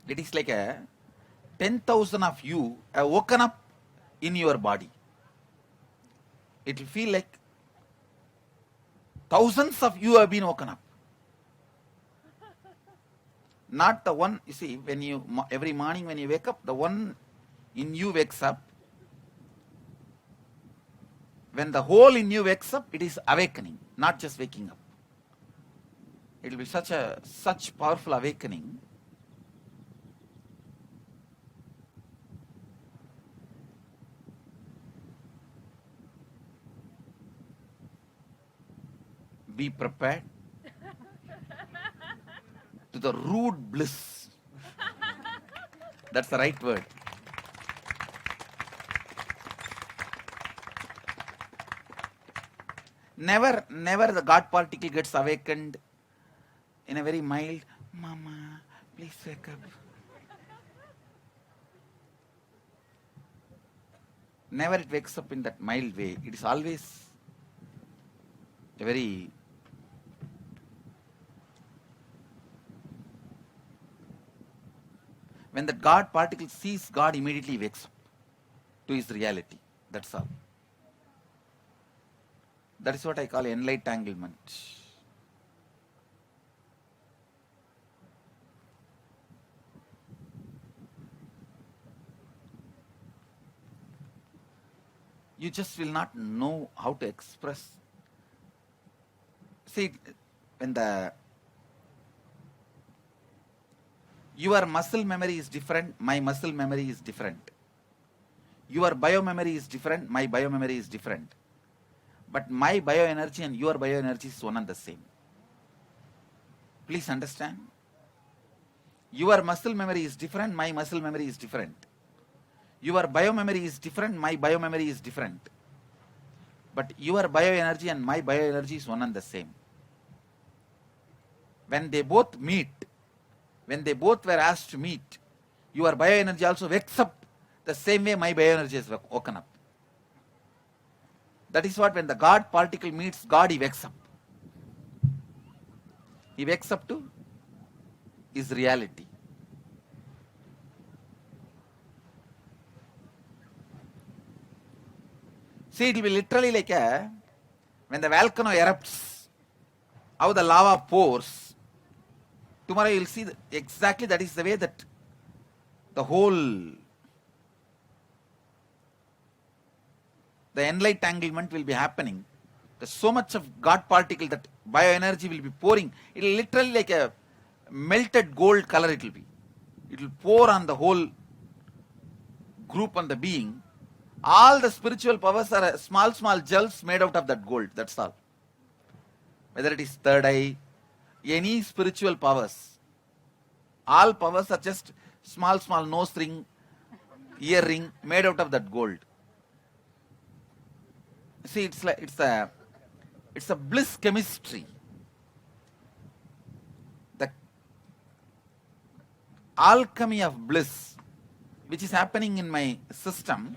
It is like a 10,000 of you have woken up in your body. It will feel like thousands of you have been woken up. Not the one, you see, when you, every morning when you wake up, the one in you wakes up. When the whole in you wakes up, it is awakening, not just waking up. It will be such powerful awakening. Be prepared to the rude bliss. That's the right word. Never the God particle gets awakened in a very mild, Mama, please wake up. Never it wakes up in that mild way. It is always a very when that God particle sees God, immediately wakes up to his reality. That's all. That is what I call enlightenment. You just will not know how to express. See, when your muscle memory is different, my muscle memory is different. Your biomemory is different, my biomemory is different. But my bioenergy and your bioenergy is one and the same. Please understand. Your muscle memory is different, my muscle memory is different. Your biomemory is different, my biomemory is different. But your bioenergy and my bioenergy is one and the same. When they both meet, when they both were asked to meet, your bioenergy also wakes up the same way my bioenergy is woken up. That is what when the God particle meets God, he wakes up. He wakes up to his reality. See, it will be literally like when the volcano erupts, how the lava pours. Tomorrow you will see exactly that is the way that the whole, the enlightenment will be happening. There's so much of God particle that bioenergy will be pouring. It will literally like a melted gold color it will be. It will pour on the whole group and the being. All the spiritual powers are small gels made out of that gold. That's all. Whether it is third eye, any spiritual powers. All powers are just small nose ring, ear ring made out of that gold. See, it's like it's a bliss chemistry. The alchemy of bliss, which is happening in my system,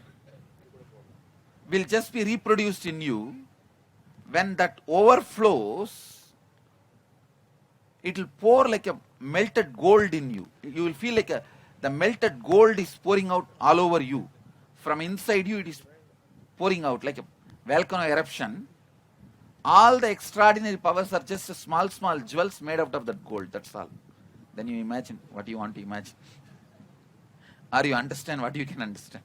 will just be reproduced in you. When that overflows, it will pour like a melted gold in you. You will feel like the melted gold is pouring out all over you. From inside you, it is pouring out like a volcano eruption. All the extraordinary powers are just small jewels made out of that gold. That's all. Then you imagine what you want to imagine. Or you understand what you can understand.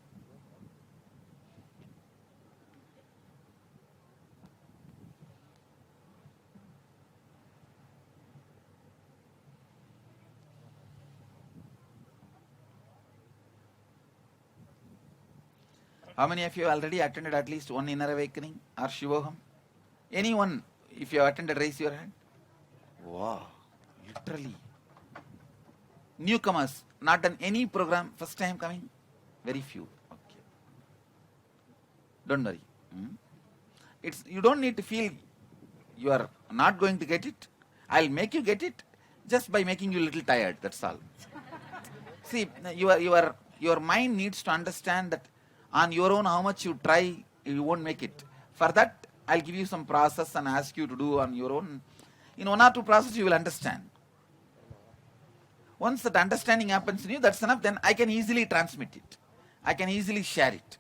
How many of you already attended at least one inner awakening or Shivoham? Anyone, if you have attended, raise your hand. Wow, literally. Newcomers, not done any program, first time coming? Very few. Okay. Don't worry. You don't need to feel you are not going to get it. I'll make you get it just by making you a little tired, that's all. See, your mind needs to understand that on your own, how much you try, you won't make it. For that, I'll give you some process and ask you to do on your own. In one or two process, you will understand. Once that understanding happens in you, that's enough, then I can easily transmit it. I can easily share it.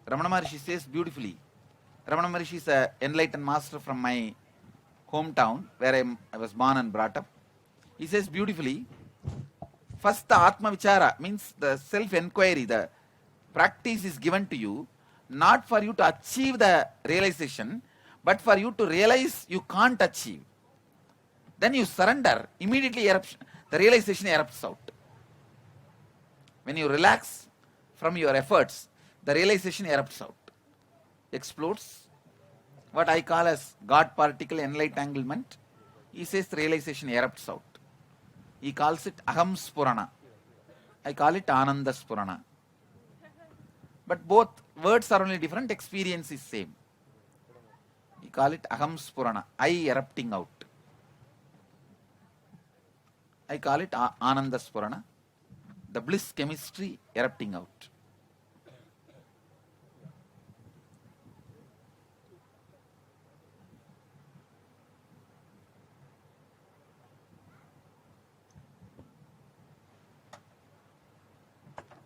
Ramana Maharshi says beautifully. Ramana Maharshi is an enlightened master from my hometown, where I was born and brought up. He says beautifully, first the Atma Vichara, means the self-enquiry, the practice is given to you, not for you to achieve the realization, but for you to realize you can't achieve. Then you surrender, immediately the realization erupts out. When you relax from your efforts, the realization erupts out, explodes. What I call as God particle enlightenment, he says the realization erupts out. He calls it Aham Spurana. I call it Ananda Spurana. But both words are only different, experience is same. We call it Aham Spurana, I erupting out. I call it Ananda Spurana, the bliss chemistry erupting out.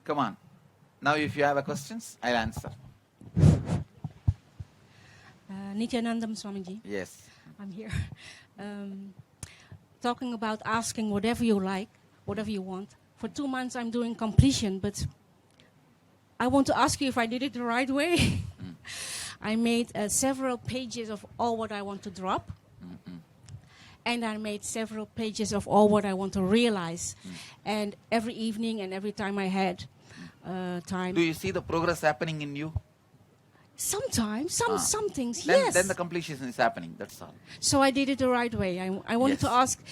Come on. Now if you have a questions, I'll answer. Nithyanandam Swamiji. Yes. I'm here. Talking about asking whatever you like, whatever you want. For 2 months I'm doing completion, but I want to ask you if I did it the right way. I made several pages of all what I want to drop. And I made several pages of all what I want to realize. And every evening and every time I had time. Do you see the progress happening in you? Sometimes, some things, then, yes. Then the completion is happening, that's all. So I did it the right way. I wanted to ask,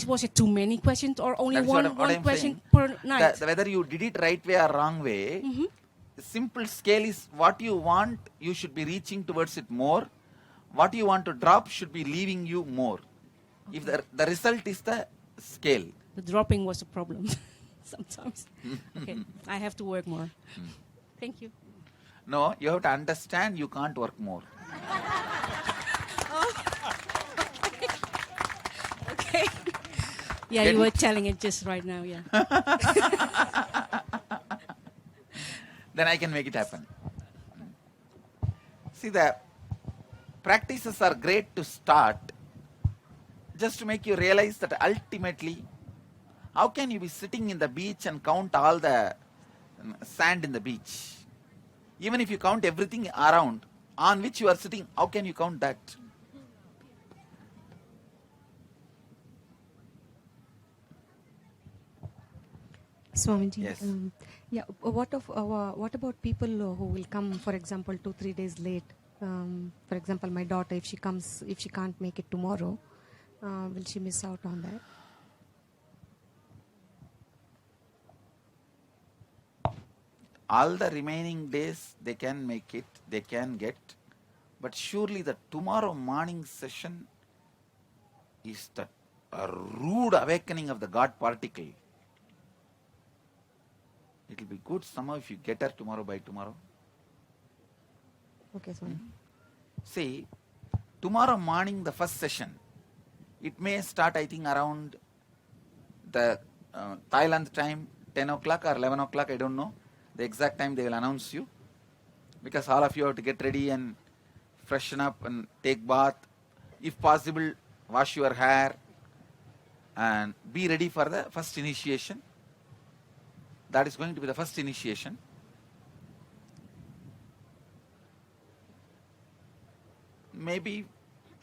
was it too many questions or only That's one what I'm question saying. per night? Whether you did it right way or wrong way, the simple scale is what you want, you should be reaching towards it more. What you want to drop should be leaving you more. If the result is the scale. The dropping was a problem sometimes. Okay, I have to work more. Thank you. No, you have to understand you can't work more. Okay. Yeah, Get you were it? telling it just right now, yeah. Then I can make it happen. See, the practices are great to start, just to make you realize that ultimately, how can you be sitting in the beach and count all the sand in the beach? Even if you count everything around on which you are sitting, how can you count that? Swamiji, Yes. What about people who will come, for example, 2-3 days late? For example, my daughter, if she can't make it tomorrow, will she miss out on that? All the remaining days they can make it, they can get, but surely the tomorrow morning session is a rude awakening of the God particle. It will be good somehow if you get her tomorrow by tomorrow. Okay, Swami. See, tomorrow morning the first session, it may start I think around the Thailand time, 10 o'clock or 11 o'clock, I don't know. The exact time they will announce you, because all of you have to get ready and freshen up and take bath. If possible, wash your hair and be ready for the first initiation. That is going to be the first initiation. Maybe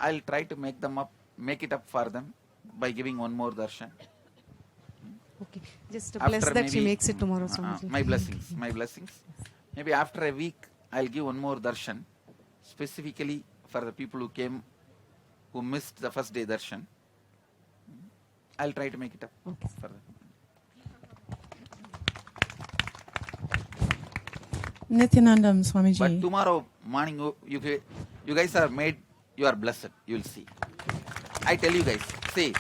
I'll try to make it up for them by giving one more darshan. Okay, just bless that she maybe, makes it tomorrow, Swamiji. my blessings. Maybe after a week, I'll give one more darshan, specifically for the people who came, who missed the first day darshan. I'll try to make it up for them. Nithyanandam Swamiji. But tomorrow morning, you guys are made, you are blessed, you will see. I tell you guys, say,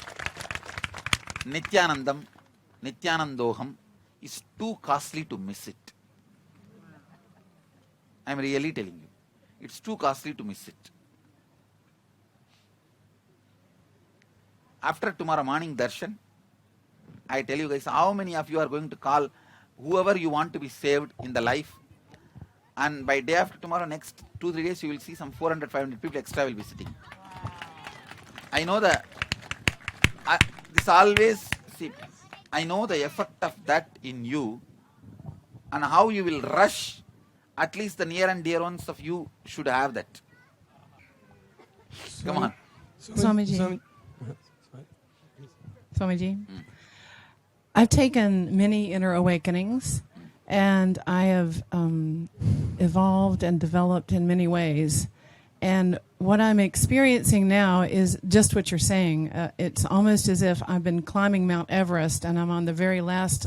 Nithyanandoham is too costly to miss it. I am really telling you. It's too costly to miss it. After tomorrow morning darshan, I tell you guys, how many of you are going to call whoever you want to be saved in the life? And by day after tomorrow, next 2-3 days, you will see some 400-500 people extra will be sitting. I know this always, see, I know the effect of that in you and how you will rush. At least the near and dear ones of you should have that. Come on. Swamiji. Swamiji. I've taken many inner awakenings, and I have evolved and developed in many ways. And what I'm experiencing now is just what you're saying. It's almost as if I've been climbing Mount Everest, and I'm on the very last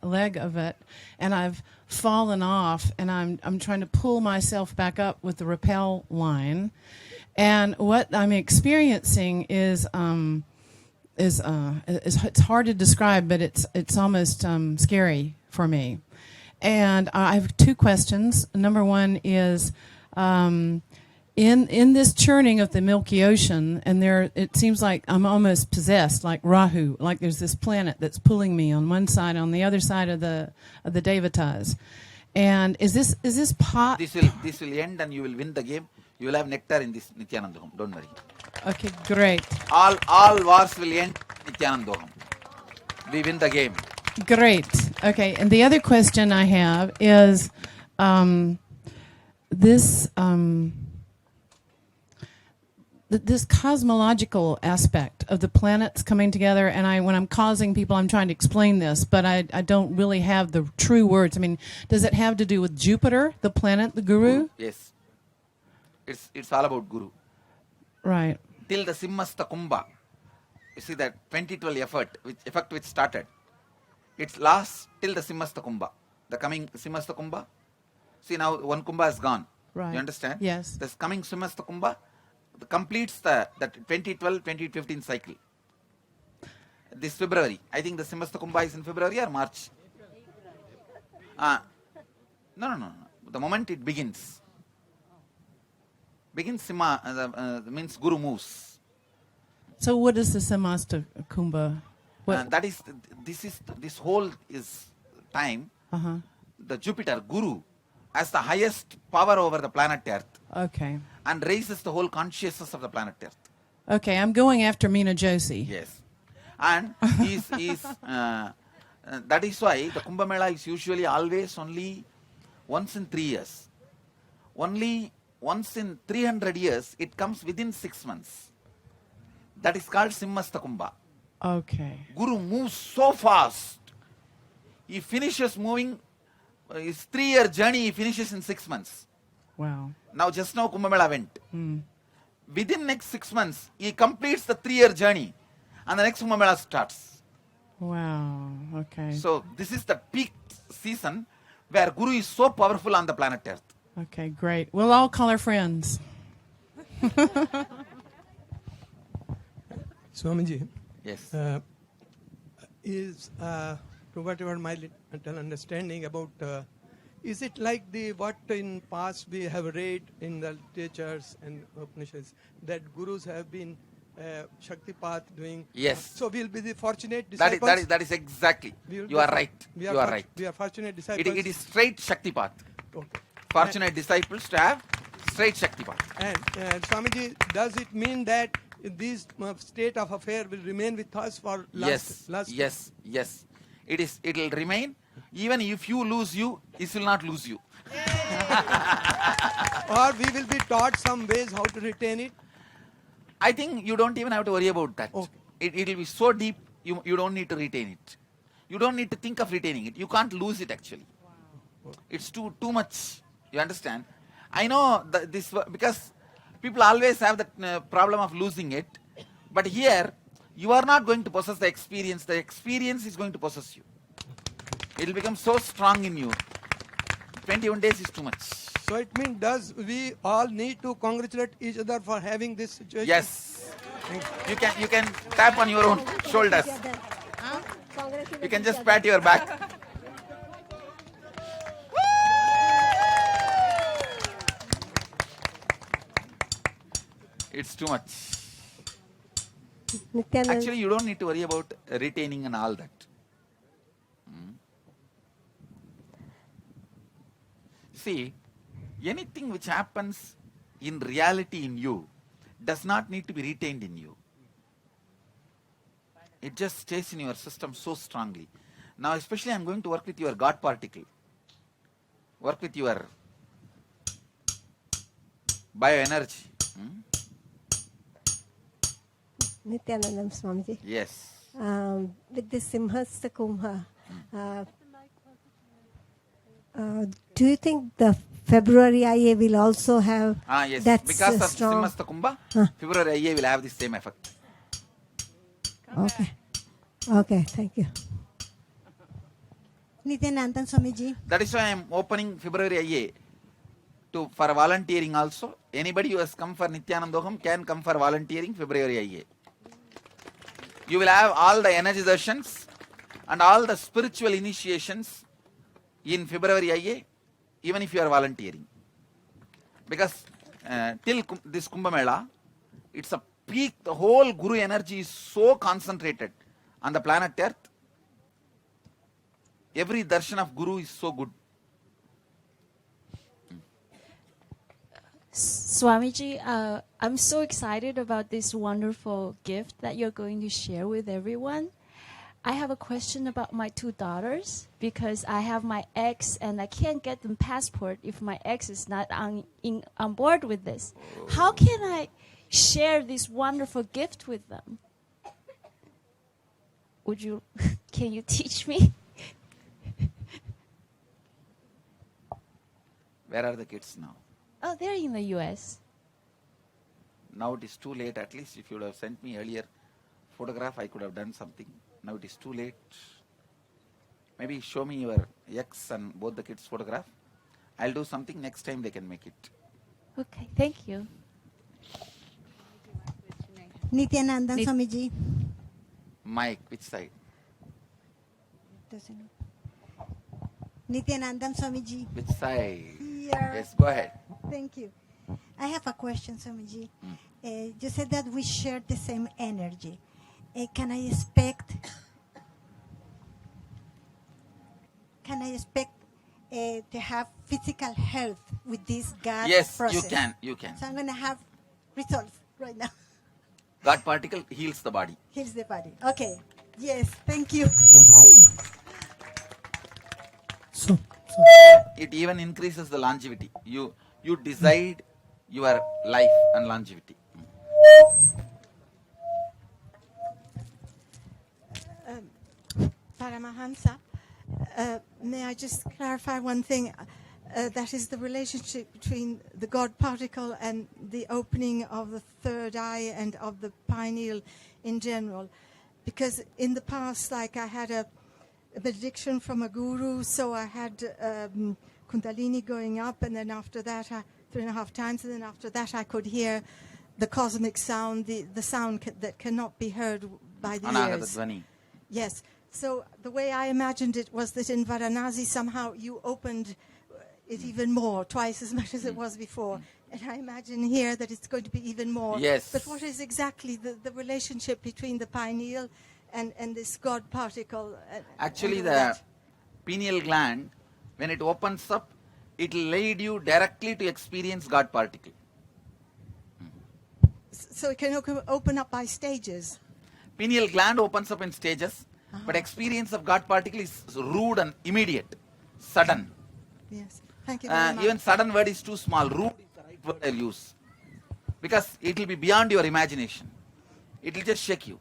leg of it, and I've fallen off, and I'm trying to pull myself back up with the rappel line. And what I'm experiencing is it's hard to describe, but it's almost scary for me. And I have two questions. Number one is, in this churning of the Milky Ocean, and it seems like I'm almost possessed, like Rahu, like there's this planet that's pulling me on one side, on the other side of the Devatas. And is this pot? This will end, and you will win the game. You will have nectar in this Nithyanandoham. Don't worry. Okay, great. All wars will end Nithyanandoham. We win the game. Great. Okay, and the other question I have is this cosmological aspect of the planets coming together, and when I'm causing people, I'm trying to explain this, but I don't really have the true words. I mean, does it have to do with Jupiter, the planet, the Guru? Yes. It's all about Guru. Right. Till the Simmasta Kumbha, you see that 2012 effect which started, it lasts till the Simmasta Kumbha, the coming Simmasta Kumbha. See, now one Kumbha is gone. Right. You understand? Yes. This coming Simmasta Kumbha completes that 2012-2015 cycle. This February, I think the Simmasta Kumbha is in February or March. No. The moment it begins Simha means Guru moves. So what is the Samasta Kumbha? That is this whole is time. The Jupiter Guru has the highest power over the planet Earth. Okay. And raises the whole consciousness of the planet Earth. Okay, I'm going after Meena Joshi. Yes. And that is why the Kumbh Mela is usually always only once in 3 years. Only once in 300 years, it comes within 6 months. That is called Simmasta Kumbha. Okay. Guru moves so fast. He finishes moving, his 3-year journey, he finishes in 6 months. Wow. Now, just now Kumbh Mela went. Within next 6 months, he completes the 3-year journey. And the next Kumbh Mela starts. Wow. Okay. So, this is the peak season where Guru is so powerful on the planet Earth. Okay, great. We'll all call our friends. Swamiji. Yes. To whatever my little understanding about, is it like what in past we have read in the literatures and Upanishads that gurus have been Shaktipat doing? Yes. So we'll be the fortunate disciples. That is exactly. You are right. You are right. We are fortunate disciples. It is straight Shaktipat. Okay. Fortunate disciples to have straight Shaktipat. And Swamiji, does it mean that this state of affair will remain with us for last? Yes. It will remain. Even if you lose you, it will not lose you. Or we will be taught some ways how to retain it. I think you don't even have to worry about that. Okay. It will be so deep, you don't need to retain it. You don't need to think of retaining it. You can't lose it actually. Wow. It's too much. You understand? I know this because people always have that problem of losing it. But here, you are not going to possess the experience. The experience is going to possess you. It will become so strong in you. 21 days is too much. So it means, we all need to congratulate each other for having this situation? Yes. You can tap on your own shoulders. You can just pat your back. It's too much. Nithyananda. Actually, you don't need to worry about retaining and all that. See, anything which happens in reality in you does not need to be retained in you. It just stays in your system so strongly. Now, especially I'm going to work with your God particle. Work with your bioenergy. Nithyanandam Swamiji. Yes. With the Simhasta Kumbha, do you think the February IA will also have Yes. that Because of strong? Simhasta Kumbha, February IA will have the same effect. Okay. Okay, thank you. Nithyanandan Swamiji. That is why I am opening February IA for volunteering also. Anybody who has come for Nithyanandoham can come for volunteering February IA. You will have all the energizations and all the spiritual initiations in February IA, even if you are volunteering. Because till this Kumbh Mela, it's a peak, the whole Guru energy is so concentrated on the planet Earth. Every darshan of Guru is so good. Swamiji, I'm so excited about this wonderful gift that you're going to share with everyone. I have a question about my two daughters because I have my ex and I can't get them passport if my ex is not on board with this. How can I share this wonderful gift with them? Can you teach me? Where are the kids now? Oh, they're in the US. Now it is too late. At least if you would have sent me earlier photograph, I could have done something. Now it is too late. Maybe show me your ex and both the kids' photograph. I'll do something. Next time they can make it. Okay, thank you. Nithyanandan Swamiji. Mike, which side? Nithyanandan Swamiji. Which side? Here. Yes, go ahead. Thank you. I have a question, Swamiji. You said that we share the same energy. Can I expect to have physical health with this God Yes, process? you can. So I'm going to have results right now. God particle heals the body. Here's the body. Okay. Yes, thank you. It even increases the longevity. You decide your life and longevity. Paramahansa, may I just clarify one thing? That is the relationship between the God particle and the opening of the third eye and of the pineal in general. Because in the past, like I had a benediction from a guru, so I had Kundalini going up, and then after that, 3.5 times, and then after that I could hear the cosmic sound, the sound that cannot be heard by the ears. Dhvani. Yes. So the way I imagined it was that in Varanasi somehow you opened it even more, twice as much as it was before. And I imagine here that it's going to be even more. Yes. But what is exactly the relationship between the pineal and this God particle? Actually, the pineal gland, when it opens up, it will lead you directly to experience God particle. So it can open up by stages. Pineal gland opens up in stages, but experience of God particle is rude and immediate, sudden. Yes. Thank you very much. Even sudden word is too small. Rude is the right word I'll use. Because it will be beyond your imagination. It will just shake you.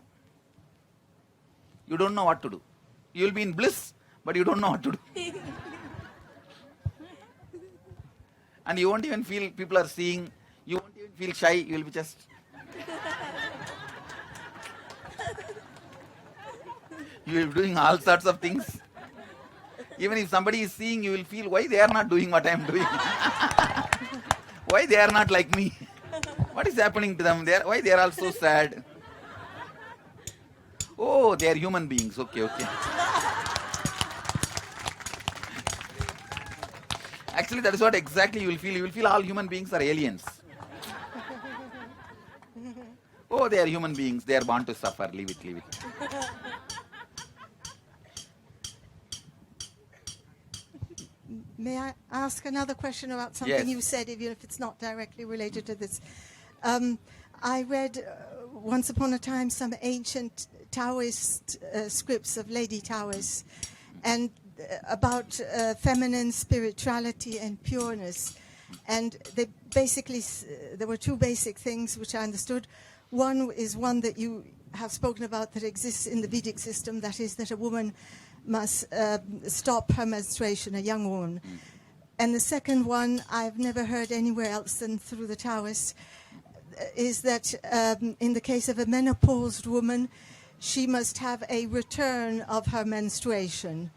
You don't know what to do. You will be in bliss, but you don't know what to do. And you won't even feel people are seeing. You won't even feel shy. You will be just... you will be doing all sorts of things. Even if somebody is seeing, you will feel, why they are not doing what I am doing? Why they are not like me? What is happening to them? Why they are all so sad? Oh, they are human beings. Okay. Actually, that is what exactly you will feel. You will feel all human beings are aliens. Oh, they are human beings. They are born to suffer. Leave it. May I ask another question about something Yes. you said, even if it's not directly related to this? I read once upon a time some ancient Taoist scripts of Lady Taoists, and about feminine spirituality and pureness. And they basically, there were two basic things which I understood. One is one that you have spoken about that exists in the Vedic system, that is that a woman must stop her menstruation, a young woman. And the second one, I've never heard anywhere else than through the Taoists, is that in the case of a menopaused woman, she must have a return of her menstruation.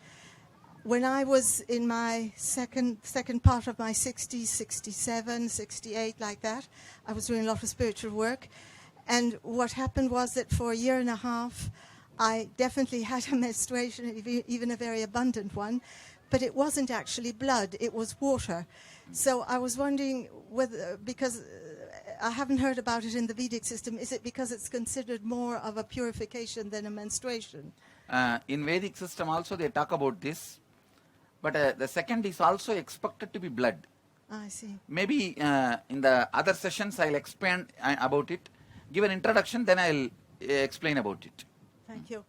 When I was in my second part of my 60s, 67, 68, like that, I was doing a lot of spiritual work. And what happened was that for a year and a half, I definitely had a menstruation, even a very abundant one, but it wasn't actually blood, it was water. So I was wondering whether, because I haven't heard about it in the Vedic system, is it because it's considered more of a purification than a menstruation? In Vedic system also they talk about this, but the second is also expected to be blood. I see. Maybe in the other sessions I'll expand about it, give an introduction, then I'll explain about it. Thank you.